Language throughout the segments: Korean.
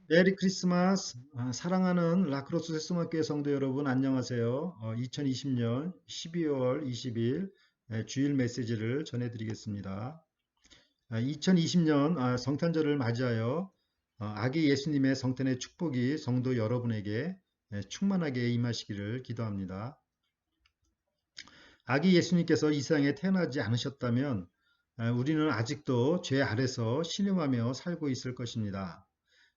메리 크리스마스. 사랑하는 라크로스 세스마교회 성도 여러분, 안녕하세요. 2020년 12월 20일 주일 메시지를 전해드리겠습니다. 2020년 성탄절을 맞이하여 아기 예수님의 성탄의 축복이 성도 여러분에게 충만하게 임하시기를 기도합니다. 아기 예수님께서 이 세상에 태어나지 않으셨다면 우리는 아직도 죄 아래서 신음하며 살고 있을 것입니다.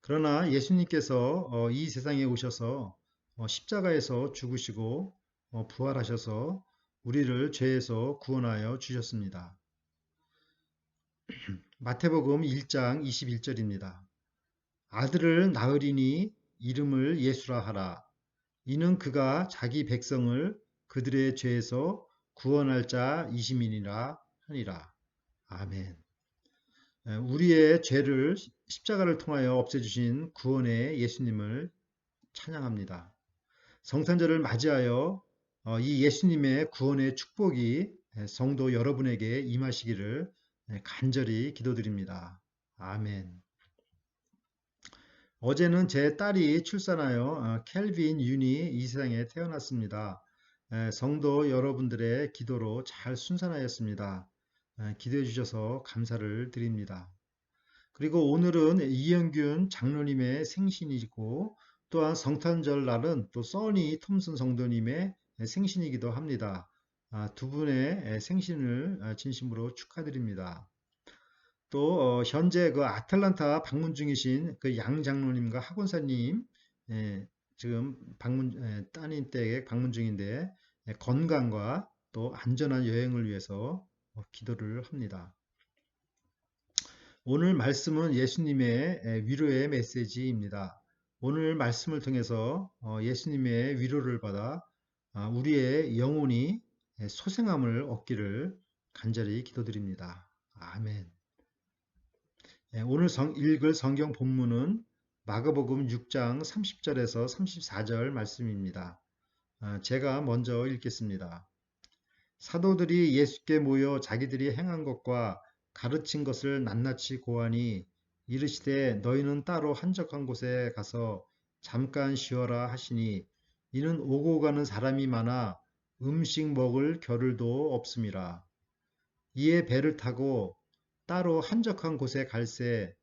그러나 예수님께서 이 세상에 오셔서 십자가에서 죽으시고 부활하셔서 우리를 죄에서 구원하여 주셨습니다. 마태복음 1장 21절입니다. 아들을 낳으리니 이름을 예수라 하라. 이는 그가 자기 백성을 그들의 죄에서 구원할 자이심이니라 하니라. 아멘. 우리의 죄를 십자가를 통하여 없애주신 구원의 예수님을 찬양합니다. 성탄절을 맞이하여 이 예수님의 구원의 축복이 성도 여러분에게 임하시기를 간절히 기도드립니다. 아멘. 어제는 제 딸이 출산하여 켈빈 윤이 이 세상에 태어났습니다. 성도 여러분들의 기도로 잘 순산하였습니다. 기도해 주셔서 감사를 드립니다. 그리고 오늘은 이영균 장로님의 생신이고 또한 성탄절 날은 또 써니 톰슨 성도님의 생신이기도 합니다. 두 분의 생신을 진심으로 축하드립니다. 또 현재 그 아틀란타 방문 중이신 그 양 장로님과 학원사님 지금 따님 댁에 방문 중인데 건강과 또 안전한 여행을 위해서 기도를 합니다. 오늘 말씀은 예수님의 위로의 메시지입니다. 오늘 말씀을 통해서 예수님의 위로를 받아 우리의 영혼이 소생함을 얻기를 간절히 기도드립니다. 아멘. 오늘 읽을 성경 본문은 마가복음 6장 30절에서 34절 말씀입니다. 제가 먼저 읽겠습니다. 사도들이 예수께 모여 자기들이 행한 것과 가르친 것을 낱낱이 고하니 이르시되 너희는 따로 한적한 곳에 가서 잠깐 쉬어라 하시니 이는 오고 가는 사람이 많아 음식 먹을 겨를도 없음이라. 이에 배를 타고 따로 한적한 곳에 갈새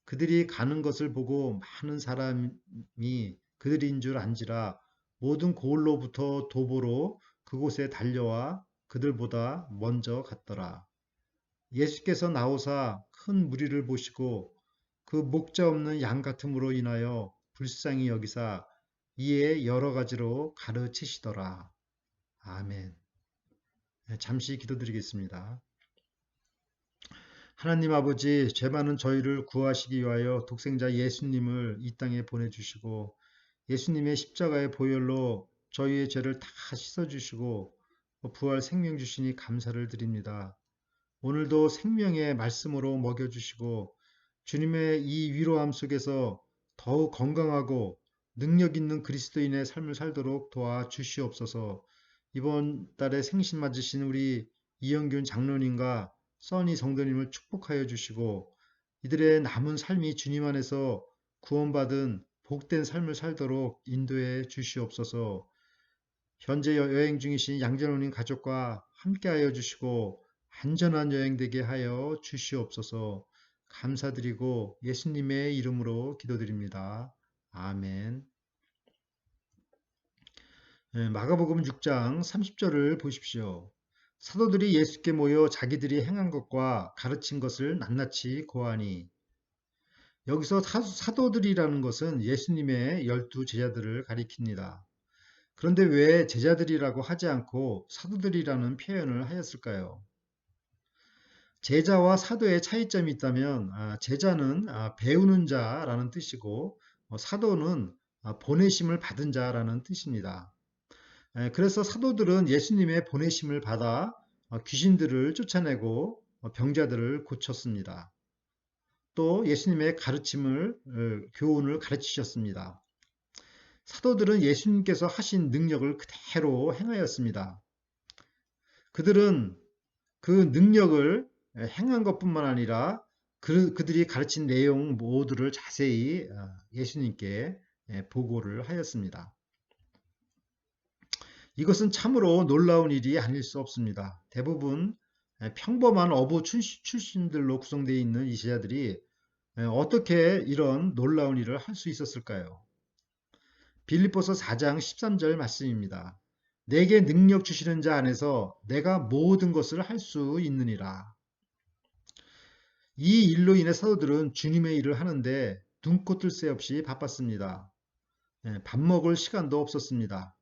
그들이 가는 것을 보고 많은 사람이 그들인 줄 안지라 모든 고을로부터 도보로 그곳에 달려와 그들보다 먼저 갔더라. 예수께서 나오사 큰 무리를 보시고 그 목자 없는 양 같음으로 인하여 불쌍히 여기사 이에 여러 가지로 가르치시더라. 아멘. 잠시 기도드리겠습니다. 하나님 아버지, 죄 많은 저희를 구하시기 위하여 독생자 예수님을 이 땅에 보내주시고 예수님의 십자가의 보혈로 저희의 죄를 다 씻어주시고 부활 생명 주시니 감사를 드립니다. 오늘도 생명의 말씀으로 먹여주시고 주님의 이 위로함 속에서 더욱 건강하고 능력 있는 그리스도인의 삶을 살도록 도와주시옵소서. 이번 달에 생신 맞으신 우리 이영균 장로님과 써니 성도님을 축복하여 주시고 이들의 남은 삶이 주님 안에서 구원받은 복된 삶을 살도록 인도해 주시옵소서. 현재 여행 중이신 양장로님 가족과 함께하여 주시고 안전한 여행 되게 하여 주시옵소서. 감사드리고 예수님의 이름으로 기도드립니다. 아멘. 마가복음 6장 30절을 보십시오. 사도들이 예수께 모여 자기들이 행한 것과 가르친 것을 낱낱이 고하니 여기서 사도들이라는 것은 예수님의 12 제자들을 가리킵니다. 그런데 왜 제자들이라고 하지 않고 사도들이라는 표현을 하였을까요? 제자와 사도의 차이점이 있다면 제자는 배우는 자라는 뜻이고 사도는 보내심을 받은 자라는 뜻입니다. 그래서 사도들은 예수님의 보내심을 받아 귀신들을 쫓아내고 병자들을 고쳤습니다. 또 예수님의 교훈을 가르치셨습니다. 사도들은 예수님께서 하신 능력을 그대로 행하였습니다. 그들은 그 능력을 행한 것뿐만 아니라 그들이 가르친 내용 모두를 자세히 예수님께 보고를 하였습니다. 이것은 참으로 놀라운 일이 아닐 수 없습니다. 대부분 평범한 어부 출신들로 구성되어 있는 이 제자들이 어떻게 이런 놀라운 일을 할 수 있었을까요? 빌립보서 4장 13절 말씀입니다. 내게 능력 주시는 자 안에서 내가 모든 것을 할 수 있느니라. 이 일로 인해 사도들은 주님의 일을 하는데 눈코 뜰 새 없이 바빴습니다. 밥 먹을 시간도 없었습니다.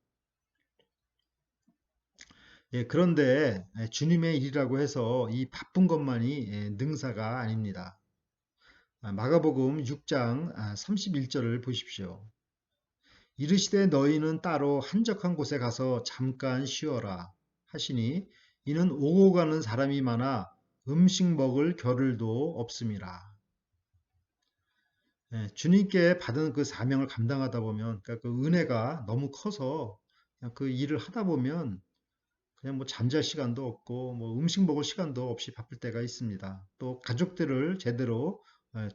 그런데 주님의 일이라고 해서 이 바쁜 것만이 능사가 아닙니다. 마가복음 6장 31절을 보십시오. 이르시되 너희는 따로 한적한 곳에 가서 잠깐 쉬어라 하시니 이는 오고 가는 사람이 많아 음식 먹을 겨를도 없음이라. 주님께 받은 그 사명을 감당하다 보면 그러니까 그 은혜가 너무 커서 그냥 그 일을 하다 보면 그냥 뭐 잠잘 시간도 없고 뭐 음식 먹을 시간도 없이 바쁠 때가 있습니다. 또 가족들을 제대로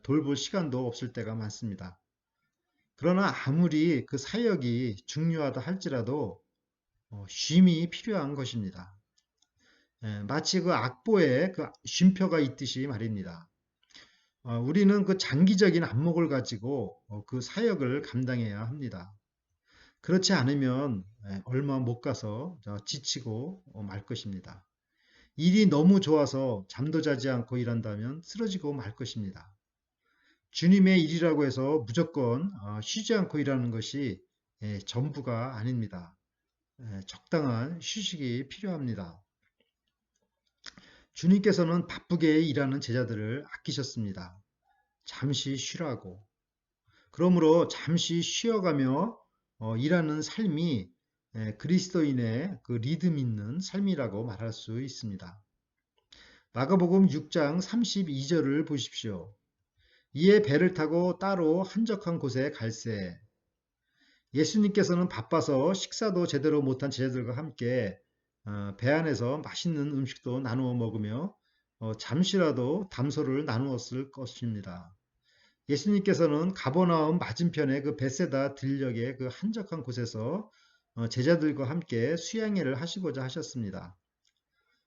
돌볼 시간도 없을 때가 많습니다. 그러나 아무리 그 사역이 중요하다 할지라도 쉼이 필요한 것입니다. 마치 그 악보에 그 쉼표가 있듯이 말입니다. 우리는 그 장기적인 안목을 가지고 그 사역을 감당해야 합니다. 그렇지 않으면 얼마 못 가서 지치고 말 것입니다. 일이 너무 좋아서 잠도 자지 않고 일한다면 쓰러지고 말 것입니다. 주님의 일이라고 해서 무조건 쉬지 않고 일하는 것이 전부가 아닙니다. 적당한 휴식이 필요합니다. 주님께서는 바쁘게 일하는 제자들을 아끼셨습니다. 잠시 쉬라고. 그러므로 잠시 쉬어가며 일하는 삶이 그리스도인의 그 리듬 있는 삶이라고 말할 수 있습니다. 마가복음 6장 32절을 보십시오. 이에 배를 타고 따로 한적한 곳에 갈새. 예수님께서는 바빠서 식사도 제대로 못한 제자들과 함께 배 안에서 맛있는 음식도 나누어 먹으며 잠시라도 담소를 나누었을 것입니다. 예수님께서는 가버나움 맞은편의 그 베세다 들녘의 그 한적한 곳에서 제자들과 함께 수양회를 하시고자 하셨습니다.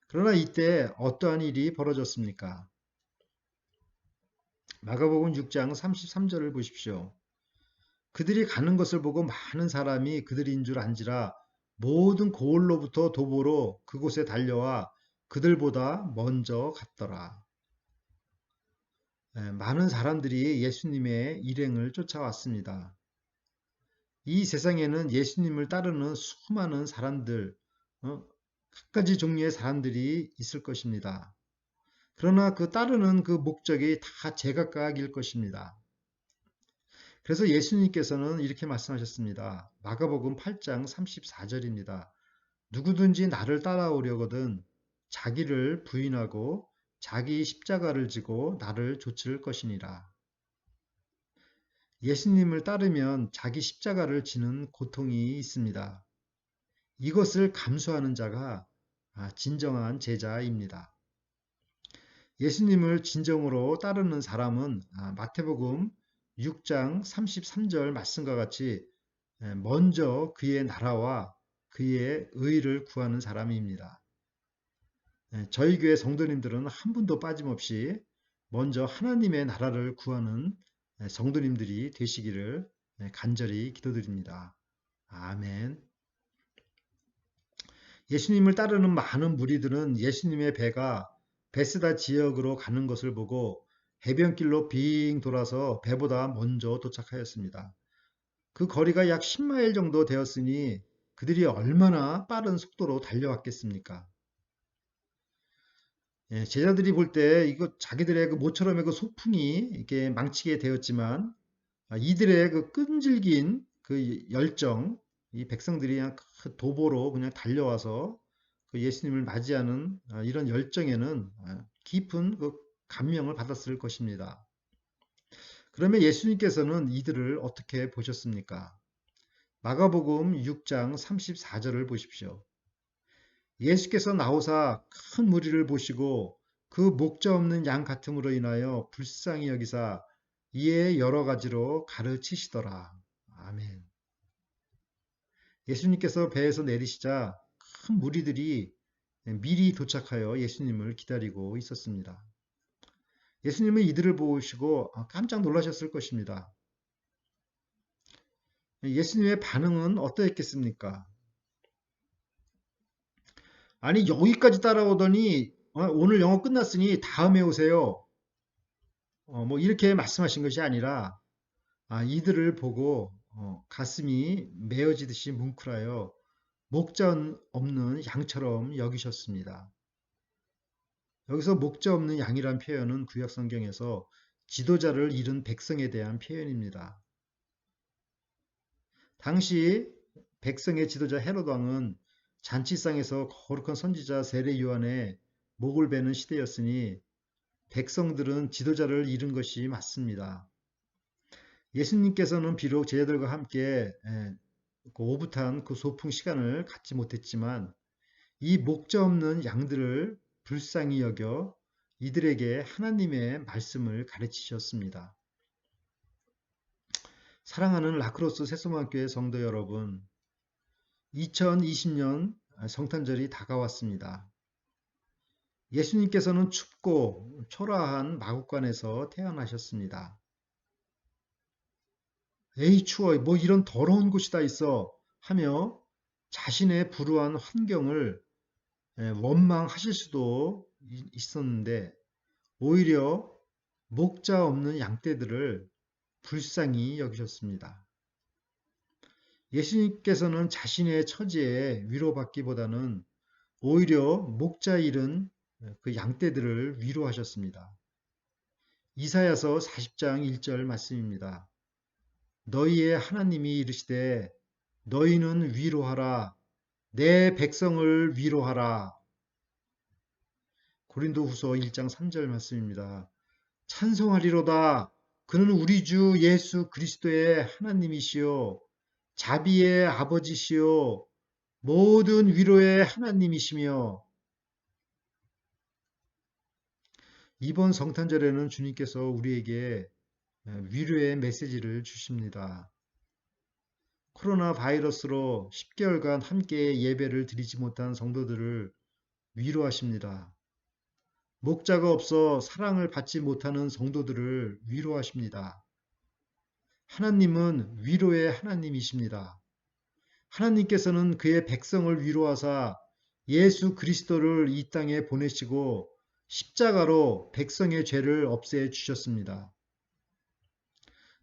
그러나 이때 어떠한 일이 벌어졌습니까? 마가복음 6장 33절을 보십시오. 그들이 가는 것을 보고 많은 사람이 그들인 줄 안지라 모든 고을로부터 도보로 그곳에 달려와 그들보다 먼저 갔더라. 많은 사람들이 예수님의 일행을 쫓아왔습니다. 이 세상에는 예수님을 따르는 수많은 사람들, 각가지 종류의 사람들이 있을 것입니다. 그러나 그 따르는 그 목적이 다 제각각일 것입니다. 그래서 예수님께서는 이렇게 말씀하셨습니다. 마가복음 8장 34절입니다. 누구든지 나를 따라오려거든 자기를 부인하고 자기 십자가를 지고 나를 좇을 것이니라. 예수님을 따르면 자기 십자가를 지는 고통이 있습니다. 이것을 감수하는 자가 진정한 제자입니다. 예수님을 진정으로 따르는 사람은 마태복음 6장 33절 말씀과 같이 먼저 그의 나라와 그의 의를 구하는 사람입니다. 저희 교회 성도님들은 한 분도 빠짐없이 먼저 하나님의 나라를 구하는 성도님들이 되시기를 간절히 기도드립니다. 아멘. 예수님을 따르는 많은 무리들은 예수님의 배가 베스다 지역으로 가는 것을 보고 해변길로 빙 돌아서 배보다 먼저 도착하였습니다. 그 거리가 약 10마일 정도 되었으니 그들이 얼마나 빠른 속도로 달려왔겠습니까? 제자들이 볼 때 이거 자기들의 그 모처럼의 그 소풍이 이렇게 망치게 되었지만 이들의 그 끈질긴 그 열정, 이 백성들이 그냥 그 도보로 그냥 달려와서 그 예수님을 맞이하는 이런 열정에는 깊은 그 감명을 받았을 것입니다. 그러면 예수님께서는 이들을 어떻게 보셨습니까? 마가복음 6장 34절을 보십시오. 예수께서 나오사 큰 무리를 보시고 그 목자 없는 양 같음으로 인하여 불쌍히 여기사 이에 여러 가지로 가르치시더라. 아멘. 예수님께서 배에서 내리시자 큰 무리들이 미리 도착하여 예수님을 기다리고 있었습니다. 예수님은 이들을 보시고 깜짝 놀라셨을 것입니다. 예수님의 반응은 어떠했겠습니까? 아니, 여기까지 따라오더니 오늘 영어 끝났으니 다음에 오세요. 뭐 이렇게 말씀하신 것이 아니라 이들을 보고 가슴이 메어지듯이 뭉클하여 목자 없는 양처럼 여기셨습니다. 여기서 목자 없는 양이란 표현은 구약 성경에서 지도자를 잃은 백성에 대한 표현입니다. 당시 백성의 지도자 헤롯 왕은 잔치상에서 거룩한 선지자 세례 요한의 목을 베는 시대였으니 백성들은 지도자를 잃은 것이 맞습니다. 예수님께서는 비록 제자들과 함께 그 오붓한 그 소풍 시간을 갖지 못했지만 이 목자 없는 양들을 불쌍히 여겨 이들에게 하나님의 말씀을 가르치셨습니다. 사랑하는 라크로스 새소망교회 성도 여러분, 2020년 성탄절이 다가왔습니다. 예수님께서는 춥고 초라한 마국간에서 태어나셨습니다. 에이 추워, 뭐 이런 더러운 곳이 다 있어 하며 자신의 불우한 환경을 원망하실 수도 있었는데 오히려 목자 없는 양떼들을 불쌍히 여기셨습니다. 예수님께서는 자신의 처지에 위로받기보다는 오히려 목자 잃은 그 양떼들을 위로하셨습니다. 이사야서 40장 1절 말씀입니다. 너희의 하나님이 이르시되 너희는 위로하라 내 백성을 위로하라. 고린도후서 1장 3절 말씀입니다. 찬송하리로다 그는 우리 주 예수 그리스도의 하나님이시요 자비의 아버지시요 모든 위로의 하나님이시며 이번 성탄절에는 주님께서 우리에게 위로의 메시지를 주십니다. 코로나 바이러스로 10개월간 함께 예배를 드리지 못한 성도들을 위로하십니다. 목자가 없어 사랑을 받지 못하는 성도들을 위로하십니다. 하나님은 위로의 하나님이십니다. 하나님께서는 그의 백성을 위로하사 예수 그리스도를 이 땅에 보내시고 십자가로 백성의 죄를 없애 주셨습니다.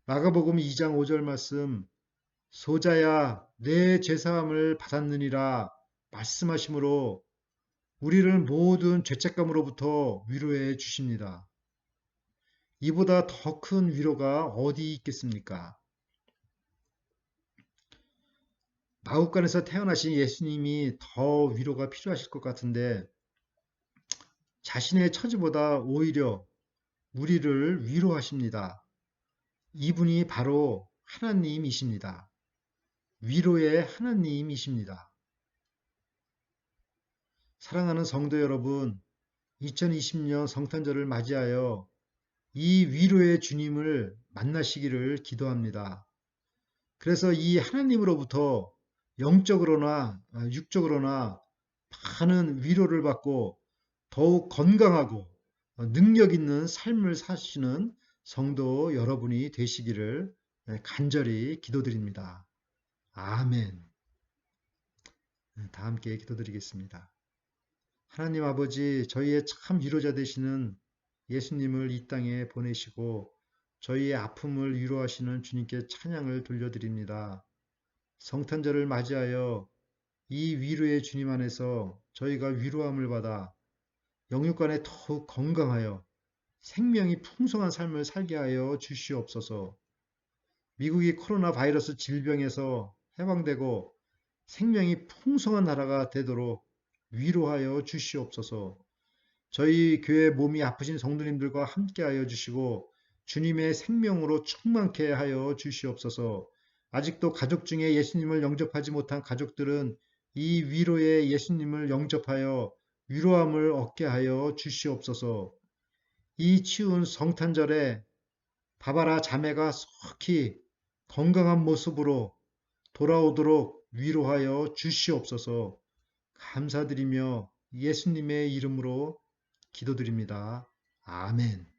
마가복음 2장 5절 말씀 소자야 내 죄사함을 받았느니라 말씀하시므로 우리를 모든 죄책감으로부터 위로해 주십니다. 이보다 더 큰 위로가 어디 있겠습니까? 마국간에서 태어나신 예수님이 더 위로가 필요하실 것 같은데 자신의 처지보다 오히려 우리를 위로하십니다. 이분이 바로 하나님이십니다. 위로의 하나님이십니다. 사랑하는 성도 여러분, 2020년 성탄절을 맞이하여 이 위로의 주님을 만나시기를 기도합니다. 그래서 이 하나님으로부터 영적으로나 육적으로나 많은 위로를 받고 더욱 건강하고 능력 있는 삶을 사시는 성도 여러분이 되시기를 간절히 기도드립니다. 아멘. 다 함께 기도드리겠습니다. 하나님 아버지, 저희의 참 위로자 되시는 예수님을 이 땅에 보내시고 저희의 아픔을 위로하시는 주님께 찬양을 돌려드립니다. 성탄절을 맞이하여 이 위로의 주님 안에서 저희가 위로함을 받아 영육간에 더욱 건강하여 생명이 풍성한 삶을 살게 하여 주시옵소서. 미국이 코로나 바이러스 질병에서 해방되고 생명이 풍성한 나라가 되도록 위로하여 주시옵소서. 저희 교회 몸이 아프신 성도님들과 함께하여 주시고 주님의 생명으로 충만케 하여 주시옵소서. 아직도 가족 중에 예수님을 영접하지 못한 가족들은 이 위로의 예수님을 영접하여 위로함을 얻게 하여 주시옵소서. 이 치운 성탄절에 바바라 자매가 속히 건강한 모습으로 돌아오도록 위로하여 주시옵소서. 감사드리며 예수님의 이름으로 기도드립니다. 아멘.